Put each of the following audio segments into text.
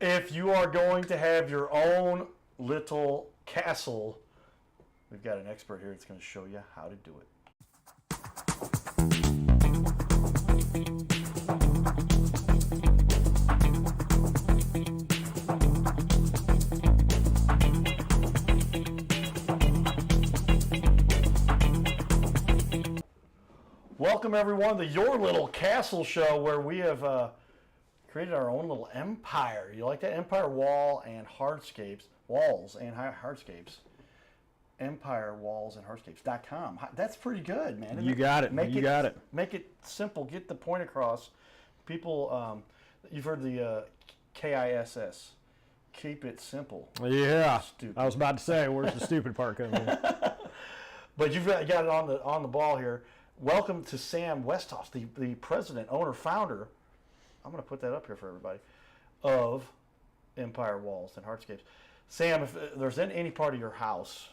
If you are going to have your own little castle, we've got an expert here that's going to show you how to do it. Welcome everyone to Your Little Castle Show, where we have created our own little empire. You like that? Empire Wall and Hardscapes. Walls and Hardscapes. EmpireWallsandHardscapes.com. That's pretty good, man. You got it. You got it. Make it simple. Get the point across. People, you've heard the KISS. Keep it simple. Yeah. Stupid. I was about to say, where's the stupid part coming in? But you've got it on the ball here. Welcome to Sam Westhoff, the president, owner, founder. I'm going to put that up here for everybody, of Empire Walls and Hardscapes. Sam, if there's any part of your house,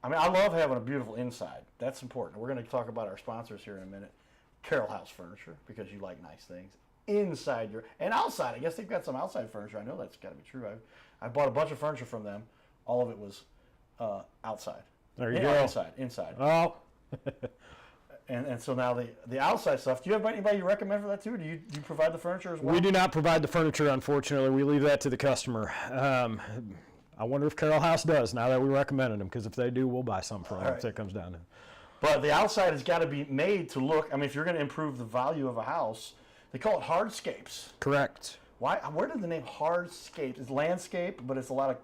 I mean, I love having a beautiful inside. That's important. We're going to talk about our sponsors here in a minute. Carroll House Furniture, because you like nice things. Inside and outside. I guess they've got some outside furniture. I know that's got to be true. I bought a bunch of furniture from them. All of it was outside. There you go. Inside. Oh. And so now the outside stuff, do you have anybody you recommend for that too? Do you provide the furniture as well? We do not provide the furniture, unfortunately. We leave that to the customer. I wonder if Carroll House does, now that we recommended them, because if they do, we'll buy some from them if that comes down to it. But the outside has got to be made to look, I mean, if you're going to improve the value of a house, they call it hardscapes. Correct. Why? Where did the name hardscapes? It's landscape, but it's a lot of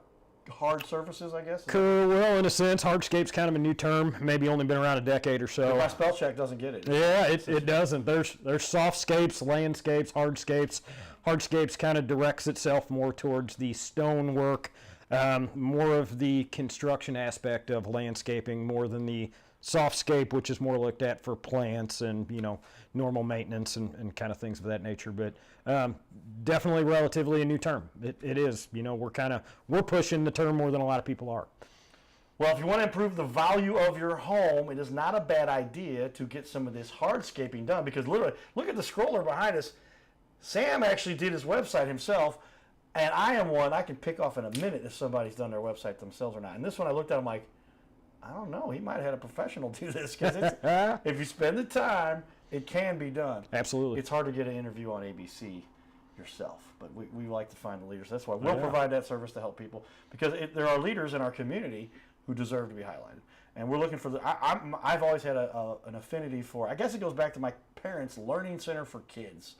hard surfaces, I guess? Well, in a sense, hardscape's kind of a new term, maybe only been around a decade or so. But my spell check doesn't get it. Yeah, it doesn't. There's softscapes, landscapes, hardscapes. Hardscapes kind of directs itself more towards the stonework, more of the construction aspect of landscaping, more than the softscape, which is more looked at for plants and, normal maintenance and kind of things of that nature. But definitely relatively a new term. It is. We're pushing the term more than a lot of people are. Well, if you want to improve the value of your home, it is not a bad idea to get some of this hardscaping done, because literally, look at the scroller behind us. Sam actually did his website himself, and I am one I can pick off in a minute if somebody's done their website themselves or not. And this one I looked at, I'm like, I don't know, he might have had a professional do this, because if you spend the time, it can be done. Absolutely. It's hard to get an interview on ABC yourself, but we like to find the leaders. That's why we'll provide that service to help people, because there are leaders in our community who deserve to be highlighted. And we're looking for I've always had an affinity for, I guess it goes back to my parents' learning center for kids.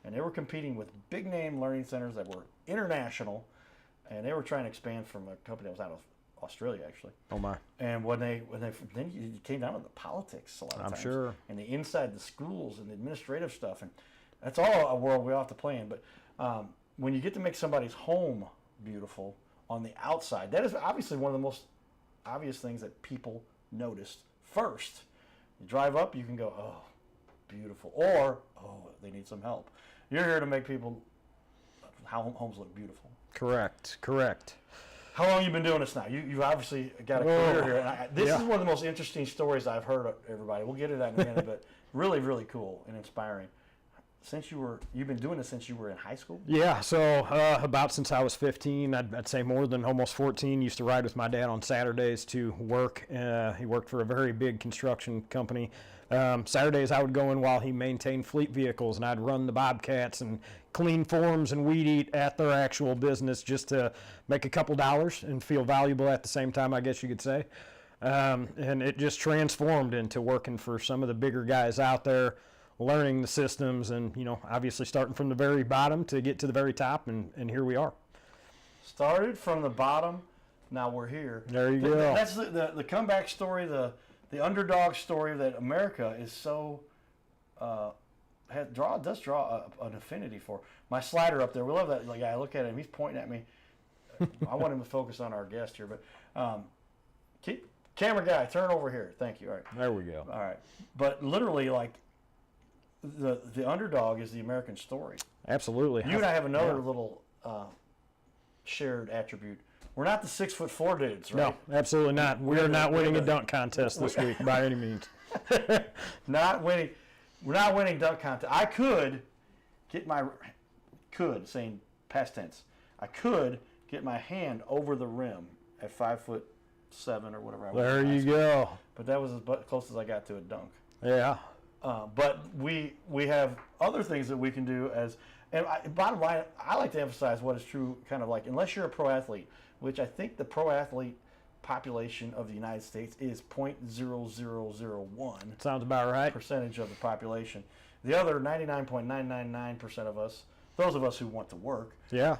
And they were competing with big name learning centers that were international, and they were trying to expand from a company that was out of Australia, actually. Oh my! And then you came down to the politics a lot of times. I'm sure. And the inside the schools and the administrative stuff, and that's all a world we all have to play in. But when you get to make somebody's home beautiful on the outside, that is obviously one of the most obvious things that people noticed first. You drive up, you can go, oh, beautiful, or oh, they need some help. You're here to make homes look beautiful. Correct. How long have you been doing this now? You've obviously got a career here. And this is one of the most interesting stories I've heard of everybody. We'll get to that in a minute, but really, really cool and inspiring. You've been doing this since you were in high school? Yeah, so about since I was 15, I'd say more than almost 14. Used to ride with my dad on Saturdays to work. He worked for a very big construction company. Saturdays I would go in while he maintained fleet vehicles, and I'd run the Bobcats and clean forms and weed eat at their actual business just to make a couple dollars and feel valuable at the same time, I guess you could say. And it just transformed into working for some of the bigger guys out there, learning the systems, and obviously starting from the very bottom to get to the very top, and here we are. Started from the bottom, now we're here. There you go. That's the comeback story, the underdog story that America is so does draw an affinity for. My slider up there, we love that guy. I look at him, he's pointing at me. I want him to focus on our guest here, but camera guy, turn over here. Thank you. All right. There we go. All right, but literally, the underdog is the American story. Absolutely. You and I have another little shared attribute. We're not the 6'4" dudes, right? No, absolutely not. We are not winning a dunk contest this week by any means. Not winning. We're not winning dunk contest. I could saying past tense, I could get my hand over the rim at 5'7" or whatever I was. There you go. But that was as close as I got to a dunk. Yeah. But we have other things that we can do bottom line, I like to emphasize what is true, kind of like, unless you're a pro athlete, which I think the pro athlete population of the United States is 0.0001. Sounds about right. Percentage of the population. The other 99.999% of us, those of us who want to work, yeah.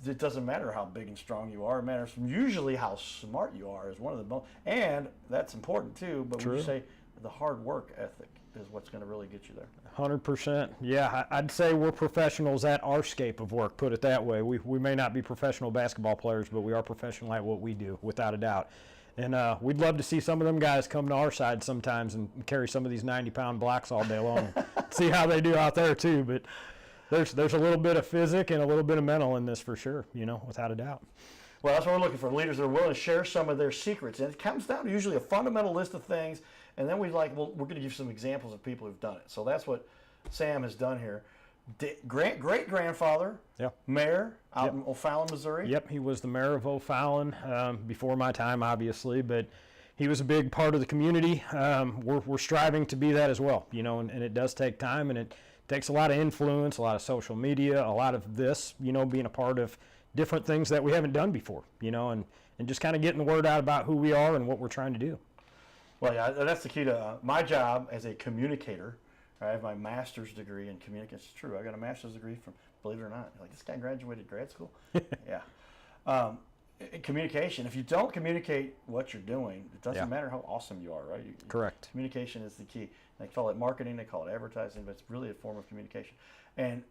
It doesn't matter how big and strong you are. It matters usually how smart you are is one of the most, and that's important too, but when you say the hard work ethic is what's going to really get you there. 100%. Yeah, I'd say we're professionals at our scape of work, put it that way. We may not be professional basketball players, but we are professional at what we do, without a doubt. And we'd love to see some of them guys come to our side sometimes and carry some of these 90-pound blocks all day long. See how they do out there too. But there's a little bit of physic and a little bit of mental in this for sure, without a doubt. Well, that's what we're looking for, leaders that are willing to share some of their secrets. And it comes down to usually a fundamental list of things, and then we're going to give some examples of people who've done it. So that's what Sam has done here. Great-grandfather, mayor out in O'Fallon, Missouri. Yep, he was the mayor of O'Fallon before my time, obviously, but he was a big part of the community. We're striving to be that as well, and it does take time, and it takes a lot of influence, a lot of social media, a lot of this, being a part of different things that we haven't done before, and just kind of getting the word out about who we are and what we're trying to do. Well, yeah, that's the key to my job as a communicator. I have my master's degree in communication. It's true. I got a master's degree from, believe it or not, like this guy graduated grad school. Yeah. Communication. If you don't communicate what you're doing, it doesn't matter how awesome you are, right? Correct. Communication is the key. They call it marketing, they call it advertising, but it's really a form of communication. And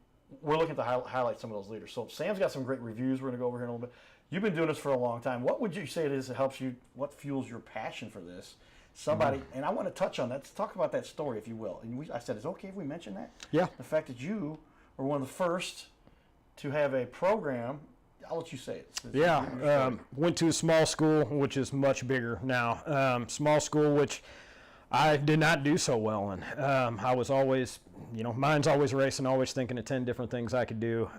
we're looking to highlight some of those leaders. So Sam's got some great reviews we're going to go over here in a little bit. You've been doing this for a long time. What would you say it is that helps you, what fuels your passion for this? Somebody, and I want to touch on that. Let's talk about that story, if you will. And I said, is it okay if we mention that? Yeah. The fact that you were one of the first to have a program. I'll let you say it. Went to a small school, which is much bigger now. Small school, which I did not do so well in. I was always, mind's always racing, always thinking of 10 different things I could do.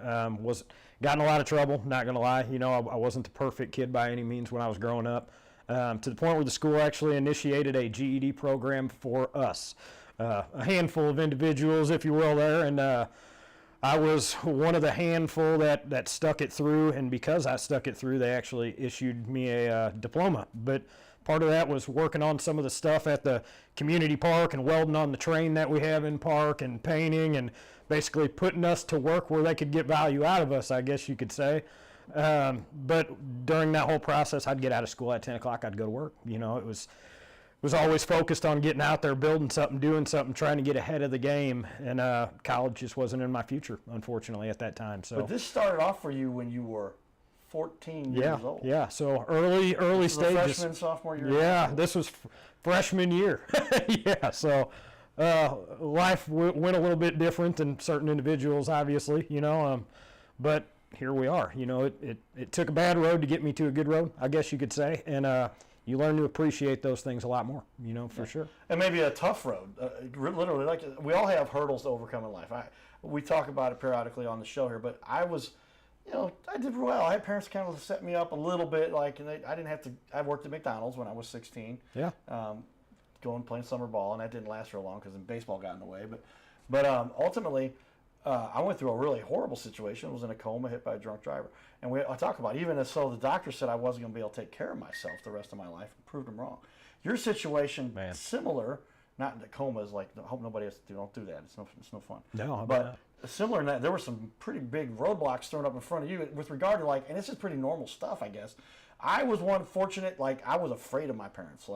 Got in a lot of trouble, not going to lie. I wasn't the perfect kid by any means when I was growing up. To the point where the school actually initiated a GED program for us. A handful of individuals, if you will, there. And I was one of the handful that stuck it through. And because I stuck it through, they actually issued me a diploma. But part of that was working on some of the stuff at the community park and welding on the train that we have in park and painting and basically putting us to work where they could get value out of us, I guess you could say. But during that whole process, I'd get out of school at 10 o'clock, I'd go to work. It was always focused on getting out there, building something, doing something, trying to get ahead of the game. And college just wasn't in my future, unfortunately, at that time. So. But this started off for you when you were 14 years old. Yeah, so early stages. Freshman, sophomore year? Yeah, this was freshman year. Yeah, so life went a little bit different than certain individuals, obviously, but here we are. It took a bad road to get me to a good road, I guess you could say, and you learn to appreciate those things a lot more, for sure. And maybe a tough road, literally, like we all have hurdles to overcome in life. We talk about it periodically on the show here, but I was, I did well. I had parents kind of set me up a little bit, and I didn't have to. I worked at McDonald's when I was 16. Yeah. Going playing summer ball, and that didn't last for long because baseball got in the way. But ultimately, I went through a really horrible situation. I was in a coma, hit by a drunk driver. And I talk about, even as so the doctor said I wasn't going to be able to take care of myself the rest of my life, and proved them wrong. Your situation, similar, not in the coma, is like, I hope nobody has to don't do that. It's no fun. No, but similar in that, there were some pretty big roadblocks thrown up in front of you with regard to and this is pretty normal stuff, I guess. I was one fortunate, I was afraid of my parents,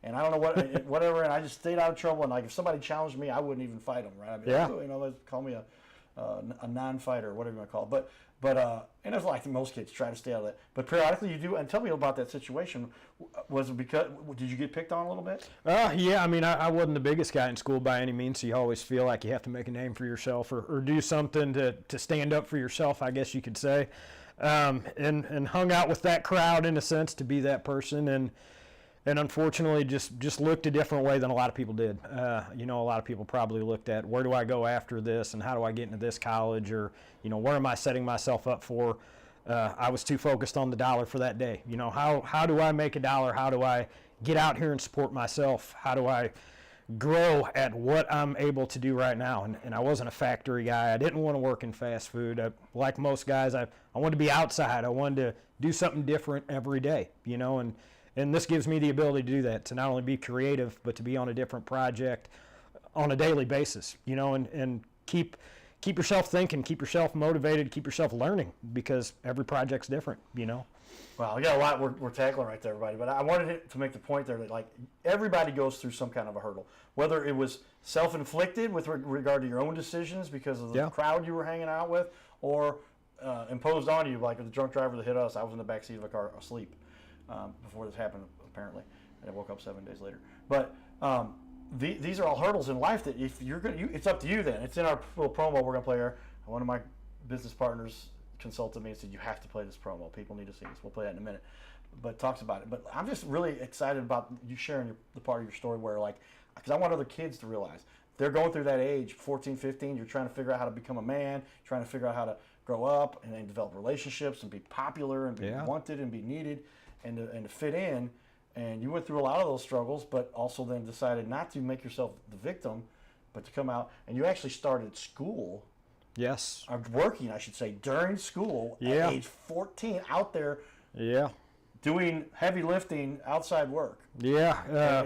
and I don't know what, whatever, and I just stayed out of trouble, and if somebody challenged me, I wouldn't even fight them, right? I'd be like, let's call me a non-fighter, whatever you want to call it. But and it's like most kids try to stay out of that. But periodically you do. And tell me about that situation. Was it because, did you get picked on a little bit? Yeah, I wasn't the biggest guy in school by any means, so you always feel like you have to make a name for yourself or do something to stand up for yourself, I guess you could say. And hung out with that crowd in a sense to be that person. And and unfortunately just looked a different way than a lot of people did. You know, a lot of people probably looked at, where do I go after this, and how do I get into this college, or, you know, where am I setting myself up for? I was too focused on the dollar for that day. You know, how do I make a dollar? How do I get out here and support myself? How do I grow at what I'm able to do right now? And I wasn't a factory guy. I didn't want to work in fast food. Like most guys, I wanted to be outside. I wanted to do something different every day, you know, and this gives me the ability to do that, to not only be creative, but to be on a different project on a daily basis, you know, and keep yourself thinking, keep yourself motivated, keep yourself learning, because every project's different, you know. Well, we got a lot we're tackling right there, everybody. But I wanted to make the point there that, like, everybody goes through some kind of a hurdle, whether it was self-inflicted with regard to your own decisions because of the crowd you were hanging out with, or imposed on you, like the drunk driver that hit us. I was in the back seat of a car asleep before this happened, apparently, and I woke up 7 days later. But these are all hurdles in life that if you're going to, it's up to you then. It's in our little promo we're going to play here. One of my business partners consulted me and said, you have to play this promo. People need to see this. We'll play that in a minute. But talks about it. But I'm just really excited about you sharing the part of your story where, like, because I want other kids to realize they're going through that age, 14, 15. You're trying to figure out how to become a man, trying to figure out how to grow up and then develop relationships and be popular and be wanted and be needed and to fit in. And you went through a lot of those struggles, but also then decided not to make yourself the victim, but to come out. And you actually started school. Yes. Or working, I should say, during school at age 14, out there doing heavy lifting, outside work. Yeah.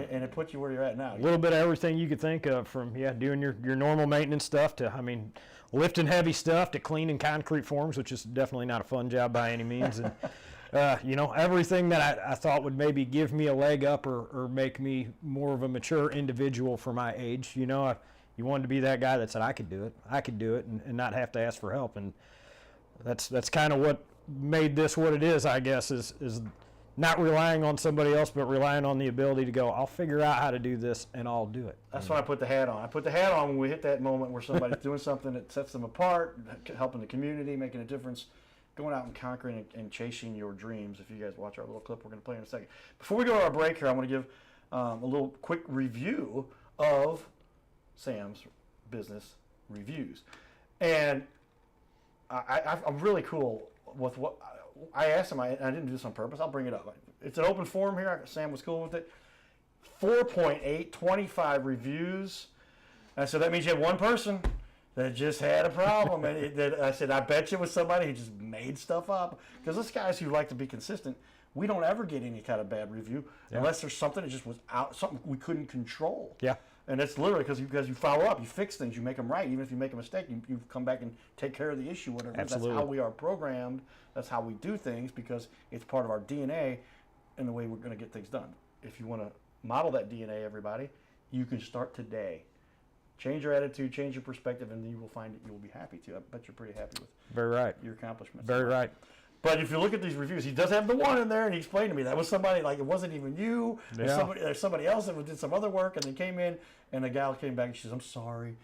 And it put you where you're at now. A little bit of everything you could think of, from, doing your normal maintenance stuff to, I mean, lifting heavy stuff to cleaning concrete forms, which is definitely not a fun job by any means. And, you know, everything that I thought would maybe give me a leg up or make me more of a mature individual for my age. You know, you wanted to be that guy that said, I could do it and not have to ask for help. And that's kind of what made this what it is, I guess, is not relying on somebody else, but relying on the ability to go, I'll figure out how to do this and I'll do it. That's when I put the hat on. I put the hat on when we hit that moment where somebody's doing something that sets them apart, helping the community, making a difference, going out and conquering and chasing your dreams. If you guys watch our little clip we're going to play in a second. Before we go to our break here, I want to give a little quick review of Sam's business reviews. And I'm really cool with what I asked him. I didn't do this on purpose. I'll bring it up. It's an open forum here. Sam was cool with it. 4.8, 25 reviews. And so that means you have one person that just had a problem. And I said, I bet you it was somebody who just made stuff up. Because us guys who like to be consistent, we don't ever get any kind of bad review unless there's something that just was out, something we couldn't control. Yeah. And that's literally because you follow up, you fix things, you make them right. Even if you make a mistake, you come back and take care of the issue, whatever. Absolutely. That's how we are programmed. That's how we do things, because it's part of our DNA and the way we're going to get things done. If you want to model that DNA, everybody, you can start today. Change your attitude, change your perspective, and then you will find that you will be happy too. I bet you're pretty happy with your accomplishments. Very right. But if you look at these reviews, he does have the one in there, and he explained to me that was somebody, like, it wasn't even you. There's somebody else that did some other work, and they came in, and the gal came back and she says, I'm sorry.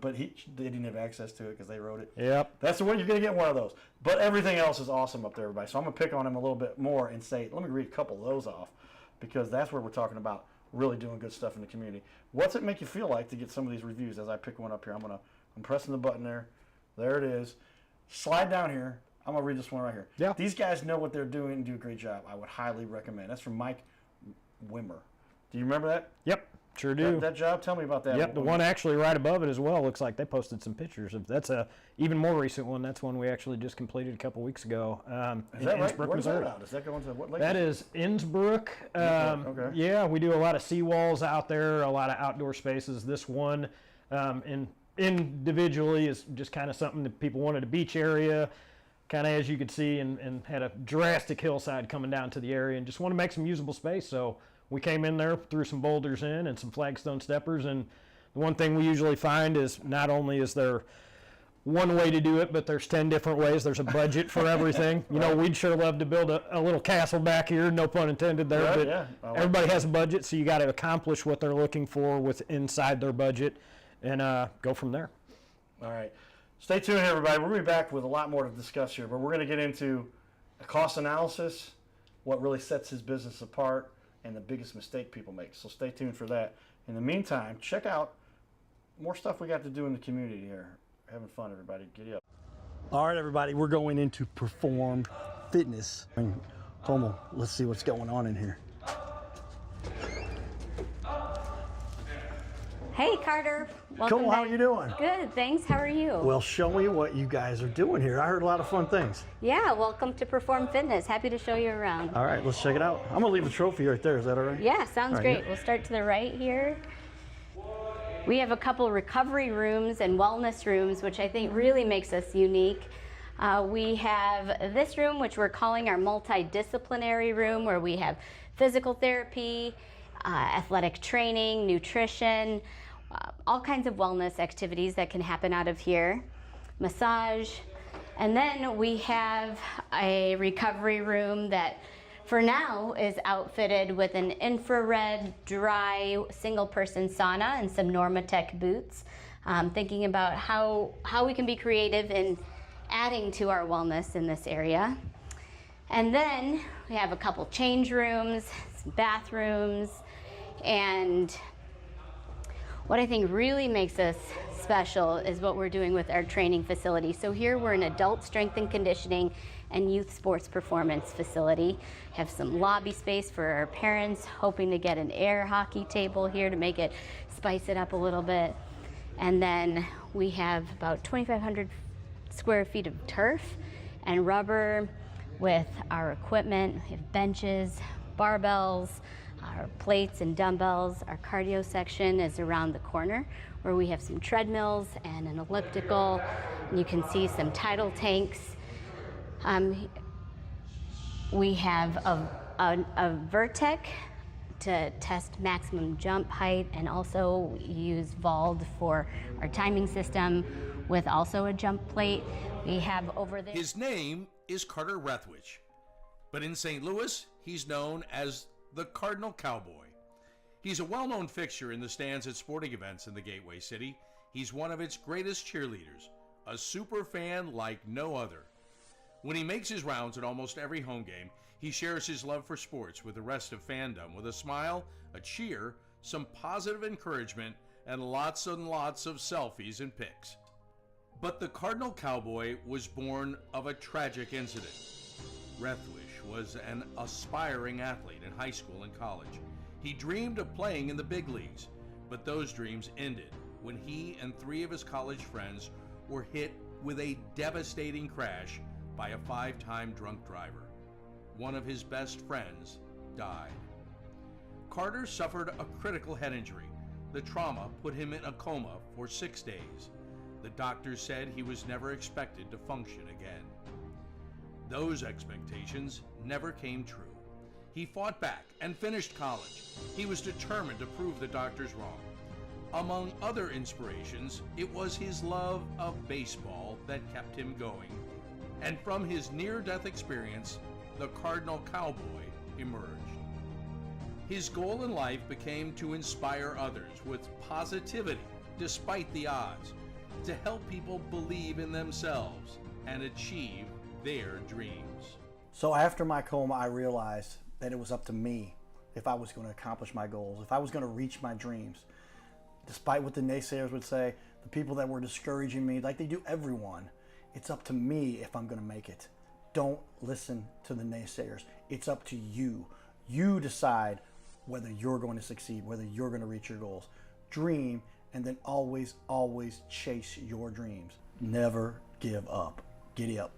But they didn't have access to it because they wrote it. Yep. That's the one, you're going to get one of those. But everything else is awesome up there, everybody. So I'm going to pick on him a little bit more and say, let me read a couple of those off, because that's where we're talking about really doing good stuff in the community. What's it make you feel like to get some of these reviews? As I pick one up here, I'm pressing the button there. There it is. Slide down here. I'm going to read this one right here. Yeah. These guys know what they're doing and do a great job. I would highly recommend. That's from Mike Wimmer. Do you remember that? Yep, sure do. That job? Tell me about that. Yep, the one actually right above it as well. Looks like they posted some pictures of. That's a even more recent one. That's one we actually just completed a couple weeks ago. Is that right? Where's that out? Does that go into what lake? That is Innsbruck. Okay. Yeah, we do a lot of seawalls out there, a lot of outdoor spaces. This one individually is just kind of something that people wanted, a beach area, kind of as you could see, and had a drastic hillside coming down to the area and just want to make some usable space. So we came in there, threw some boulders in and some flagstone steppers. And the one thing we usually find is not only is there one way to do it, but there's 10 different ways. There's a budget for everything. You know, we'd sure love to build a little castle back here, no pun intended there, but everybody has a budget, so you got to accomplish what they're looking for with inside their budget and go from there. All right. Stay tuned, everybody. We're going to be back with a lot more to discuss here, but we're going to get into a cost analysis, what really sets his business apart, and the biggest mistake people make. So stay tuned for that. In the meantime, check out more stuff we got to do in the community here. Having fun, everybody. Giddy up. All right, everybody, we're going into Perform Fitness. Como, let's see what's going on in here. Hey, Carter. Welcome Como, how back. you doing? Good, thanks. How are you? Well, show me what you guys are doing here. I heard a lot of fun things. Yeah, welcome to Perform Fitness. Happy to show you around. All right, let's check it out. I'm gonna leave the trophy right there. Is that all right? Yeah, sounds All right, great. yeah. We'll start to the right here. We have a couple recovery rooms and wellness rooms, which I think really makes us unique. We have this room, which we're calling our multidisciplinary room, where we have physical therapy, athletic training, nutrition, all kinds of wellness activities that can happen out of here, massage. And then we have a recovery room that for now is outfitted with an infrared dry single person sauna and some Normatec boots. Thinking about how we can be creative in adding to our wellness in this area. And then we have a couple change rooms, some bathrooms, and what I think really makes us special is what we're doing with our training facility. So here we're an adult strength and conditioning and youth sports performance facility. Have some lobby space for our parents, hoping to get an air hockey table here to make it, spice it up a little bit. And then we have about 2,500 square feet of turf and rubber with our equipment. We have benches, barbells, our plates and dumbbells. Our cardio section is around the corner where we have some treadmills and an elliptical. And you can see some tidal tanks. We have a Vertec to test maximum jump height, and also use Vald for our timing system with also a jump plate. We have over there. His name is Carter Rethwich, but in St. Louis, he's known as the Cardinal Cowboy. He's a well-known fixture in the stands at sporting events in the Gateway City. He's one of its greatest cheerleaders, a super fan like no other. When he makes his rounds at almost every home game, he shares his love for sports with the rest of fandom with a smile, a cheer, some positive encouragement, and lots and lots of selfies and pics. But the Cardinal Cowboy was born of a tragic incident. Rethwich was an aspiring athlete in high school and college. He dreamed of playing in the big leagues, but those dreams ended when he and 3 of his college friends were hit with a devastating crash by a 5-time drunk driver. One of his best friends died. Carter suffered a critical head injury. The trauma put him in a coma for 6 days. The doctors said he was never expected to function again. Those expectations never came true. He fought back and finished college. He was determined to prove the doctors wrong. Among other inspirations, it was his love of baseball that kept him going. And from his near-death experience, the Cardinal Cowboy emerged. His goal in life became to inspire others with positivity despite the odds, to help people believe in themselves and achieve their dreams. So after my coma, I realized that it was up to me if I was going to accomplish my goals, if I was going to reach my dreams. Despite what the naysayers would say, the people that were discouraging me, like they do everyone, it's up to me if I'm going to make it. Don't listen to the naysayers. It's up to you. You decide whether you're going to succeed, whether you're going to reach your goals. Dream, and then always, always chase your dreams. Never give up. Giddy up.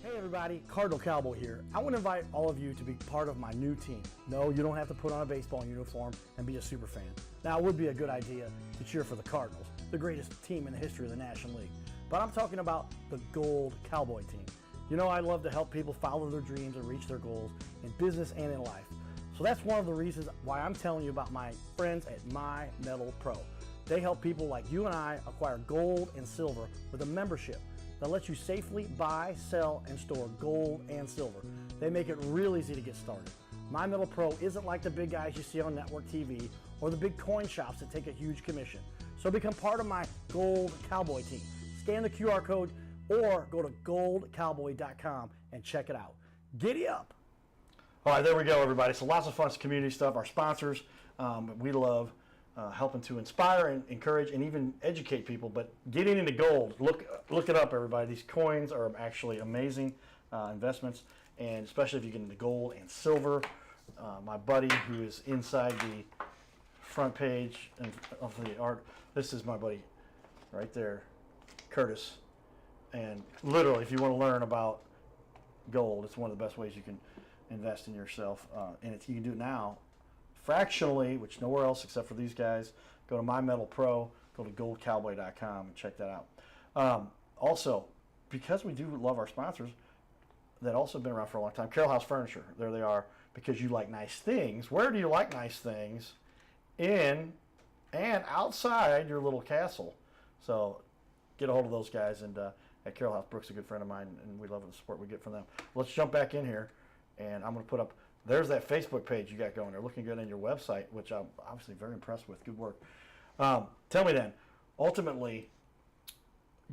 Hey everybody, Cardinal Cowboy here. I want to invite all of you to be part of my new team. No, you don't have to put on a baseball uniform and be a super fan. Now, it would be a good idea to cheer for the Cardinals, the greatest team in the history of the National League. But I'm talking about the Gold Cowboy team. You know, I love to help people follow their dreams and reach their goals in business and in life. So that's one of the reasons why I'm telling you about my friends at My Metal Pro. They help people like you and I acquire gold and silver with a membership that lets you safely buy, sell, and store gold and silver. They make it real easy to get started. My Metal Pro isn't like the big guys you see on network TV or the big coin shops that take a huge commission. So become part of my Gold Cowboy team. scan the QR code or go to goldcowboy.com and check it out. Giddy up. All right, there we go, everybody. So lots of fun community stuff. Our sponsors, we love helping to inspire and encourage and even educate people. But getting into gold, look it up, everybody. These coins are actually amazing investments, and especially if you get into gold and silver. My buddy who is inside the front page of the art, this is my buddy right there, Curtis. And literally, if you want to learn about gold, it's one of the best ways you can invest in yourself, and you can do it now fractionally, which nowhere else except for these guys. Go to My Metal Pro, go to goldcowboy.com and check that out. Also, because we do love our sponsors that also have been around for a long time, Carroll House Furniture, there they are, because you like nice things. Where do you like nice things? In and outside your little castle. So get a hold of those guys, and at Carroll House, Brooke's a good friend of mine, and we love the support we get from them. Let's jump back in here. And I'm going to put up, there's that Facebook page you got going there, looking good on your website, which I'm obviously very impressed with. Good work. Tell me then, ultimately,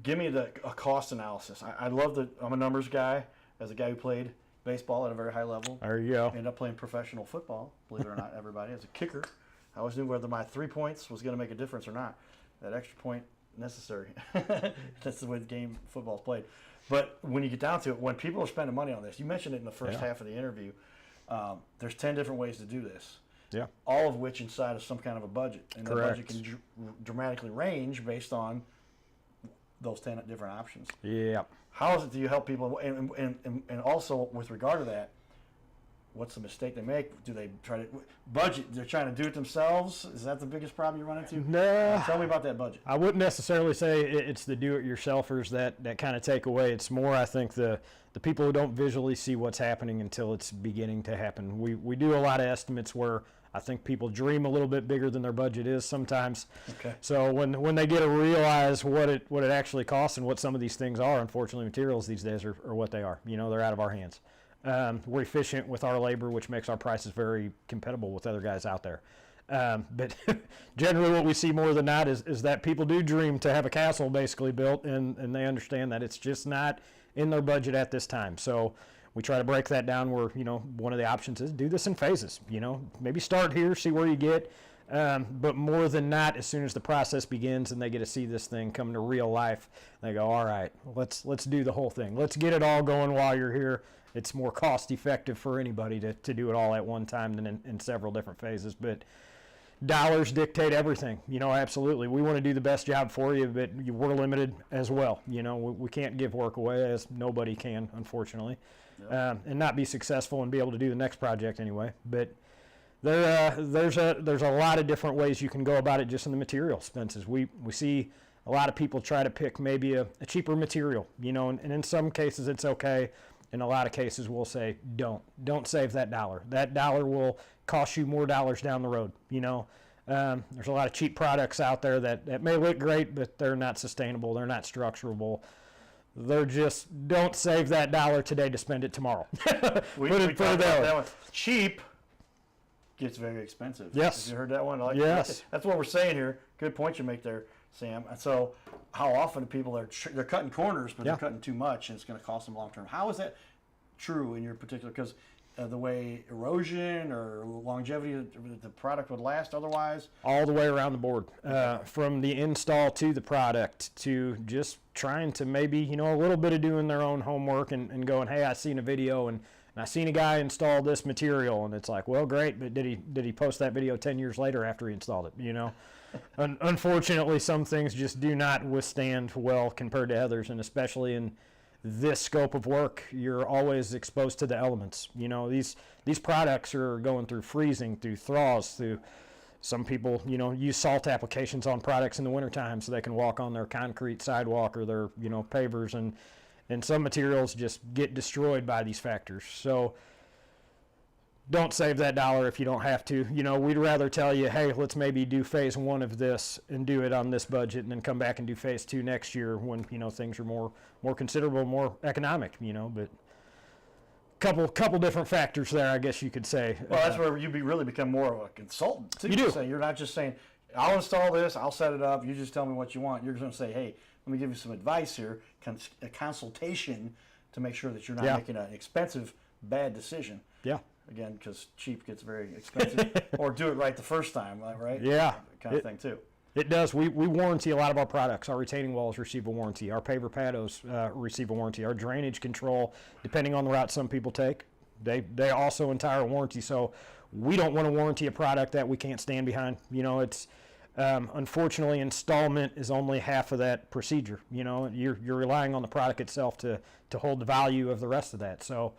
give me a cost analysis. I love I'm a numbers guy, as a guy who played baseball at a very high level. There you go. Ended up playing professional football, believe it or not, everybody, as a kicker. I always knew whether my 3 points was going to make a difference or not. That extra point necessary. That's the way the game football is played. But when you get down to it, when people are spending money on this, you mentioned it in the first half of the interview, there's 10 different ways to do this. Yeah. All of which inside of some kind of a budget. And Correct. the budget can dramatically range based on those 10 different options. Yeah. How is it do you help people? And also with regard to that, what's the mistake they make? Do they try to budget? They're trying to do it themselves? Is that the biggest problem you run into? No. Tell me about that budget. I wouldn't necessarily say it's the do-it-yourselfers that kind of take away. It's more, I think, the people who don't visually see what's happening until it's beginning to happen. We do a lot of estimates where I think people dream a little bit bigger than their budget is sometimes. Okay. So when they get to realize what it actually costs and what some of these things are, unfortunately, materials these days are what they are. They're out of our hands. We're efficient with our labor, which makes our prices very compatible with other guys out there. But generally what we see more than that is that people do dream to have a castle basically built, and they understand that it's just not in their budget at this time. So we try to break that down where, one of the options is do this in phases. Maybe start here, see where you get. But more than that, as soon as the process begins and they get to see this thing come to real life, they go, all right, let's do the whole thing. Let's get it all going while you're here. It's more cost effective for anybody to do it all at one time than in several different phases. But dollars dictate everything. Absolutely. We want to do the best job for you, but we're limited as well. We can't give work away, as nobody can, unfortunately, and not be successful and be able to do the next project anyway. But there's a lot of different ways you can go about it just in the material expenses. We see a lot of people try to pick maybe a cheaper material, and in some cases it's okay. In a lot of cases, we'll say, don't save that dollar. That dollar will cost you more dollars down the road. There's a lot of cheap products out there that may look great, but they're not sustainable. They're not structurable. They're just, don't save that dollar today to spend it tomorrow. We talked about that one. Cheap gets very expensive. Yes. Have you heard that one? Yes. That's what we're saying here. Good point you make there, Sam. And so how often do people they're cutting corners, but they're cutting too much, and it's going to cost them long term. How is that true in your particular? Because the way erosion or longevity the product would last otherwise? All the way around the board, from the install to the product to just trying to maybe, a little bit of doing their own homework and going, hey, I seen a video and I seen a guy install this material, and it's like, well, great, but did he post that video 10 years later after he installed it, Unfortunately, some things just do not withstand well compared to others, and especially in this scope of work, you're always exposed to the elements. These products are going through freezing, through thaws, through some people, use salt applications on products in the wintertime so they can walk on their concrete sidewalk or their, pavers, and some materials just get destroyed by these factors. So don't save that dollar if you don't have to. We'd rather tell you, hey, let's maybe do phase 1 of this and do it on this budget, and then come back and do phase 2 next year when, things are more considerable, more economic, but couple different factors there, I guess you could say. Well, that's where you really become more of a consultant too. You do. You're not just saying, I'll install this, I'll set it up, you just tell me what you want. You're going to say, hey, let me give you some advice here, a consultation to make sure that you're not Yeah. making an expensive, bad decision. Yeah. Again, because cheap gets very expensive, or do it right the first time, right? Yeah. Kind of thing too. It does. We warranty a lot of our products. Our retaining walls receive a warranty. Our paver paddles receive a warranty. Our drainage control, depending on the route some people take, they also entire warranty. So we don't want to warranty a product that we can't stand behind. You know, it's unfortunately installment is only half of that procedure. You know, you're relying on the product itself to hold the value of the rest of that. So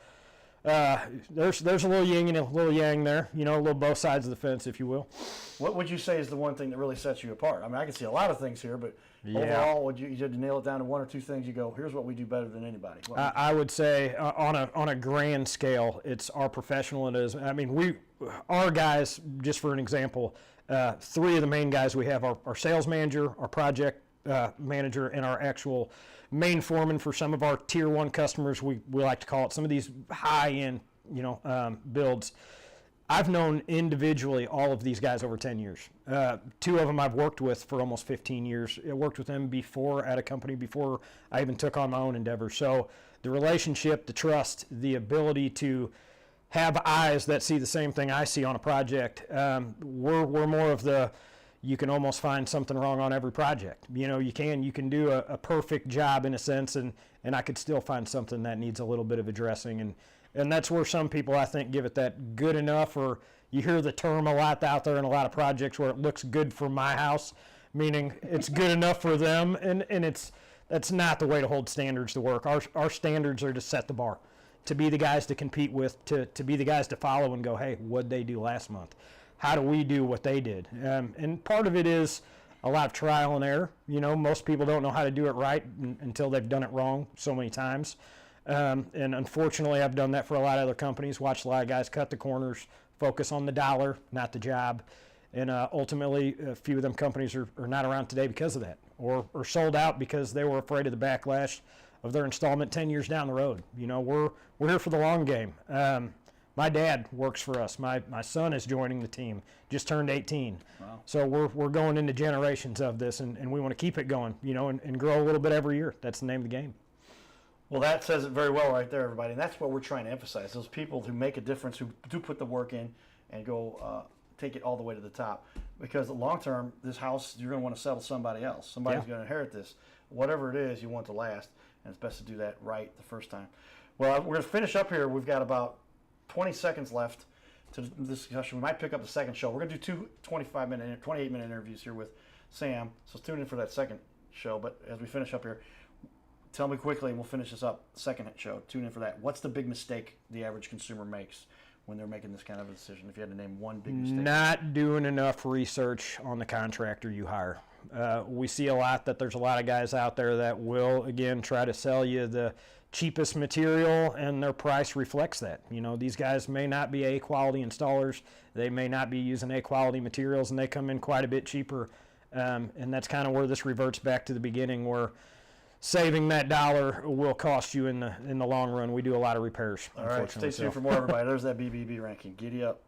there's a little yin and a little yang there. You know, a little both sides of the fence, if you will. What would you say is the one thing that really sets you apart? I mean, I can see a lot of things here, but Yeah. overall, would you had to nail it down to one or two things? You go, here's what we do better than anybody. What would I would say on a grand scale, it's our professionalism. I mean, our guys, just for an example, three of the main guys we have are our sales manager, our project manager, and our actual main foreman for some of our tier one customers. We like to call it some of these high end, builds. I've known individually all of these guys over 10 years. Two of them I've worked with for almost 15 years. I worked with them before at a company before I even took on my own endeavor. So the relationship, the trust, the ability to have eyes that see the same thing I see on a project. We're more of the, you can almost find something wrong on every project. You know, you can do a perfect job in a sense, and I could still find something that needs a little bit of addressing. And that's where some people, I think, give it that good enough, or you hear the term a lot out there in a lot of projects where it looks good for my house, meaning it's good enough for them, and that's not the way to hold standards to work. Our standards are to set the bar, to be the guys to compete with, to be the guys to follow and go, hey, what'd they do last month? How do we do what they did? And part of it is a lot of trial and error. You know, most people don't know how to do it right until they've done it wrong so many times. And unfortunately, I've done that for a lot of other companies, watched a lot of guys cut the corners, focus on the dollar, not the job. And ultimately, a few of them companies are not around today because of that, or sold out because they were afraid of the backlash of their installment 10 years down the road. You know, we're here for the long game. My dad works for us. My son is joining the team, just turned 18. Wow. So we're going into generations of this, and we want to keep it going, you know, and grow a little bit every year. That's the name of the game. Well, that says it very well right there, everybody. And that's what we're trying to emphasize. Those people who make a difference, who do put the work in and go take it all the way to the top. Because long term, this house, you're going to want to sell to somebody else. Somebody's going to inherit this. Whatever it is, you want to last. And it's best to do that right the first time. Well, we're going to finish up here. We've got about 20 seconds left to the discussion. We might pick up the second show. We're going to do two 28-minute interviews here with Sam. So tune in for that second show. But as we finish up here, tell me quickly, and we'll finish this up. Second show, tune in for that. What's the big mistake the average consumer makes when they're making this kind of a decision? If you had to name one big mistake. Not doing enough research on the contractor you hire. We see a lot that there's a lot of guys out there that will, again, try to sell you the cheapest material, and their price reflects that. You know, these guys may not be A-quality installers. They may not be using A-quality materials, and they come in quite a bit cheaper. And that's kind of where this reverts back to the beginning, where saving that dollar will cost you in the long run. We do a lot of repairs. All right, stay tuned for more, everybody. There's that BBB ranking. Giddy up.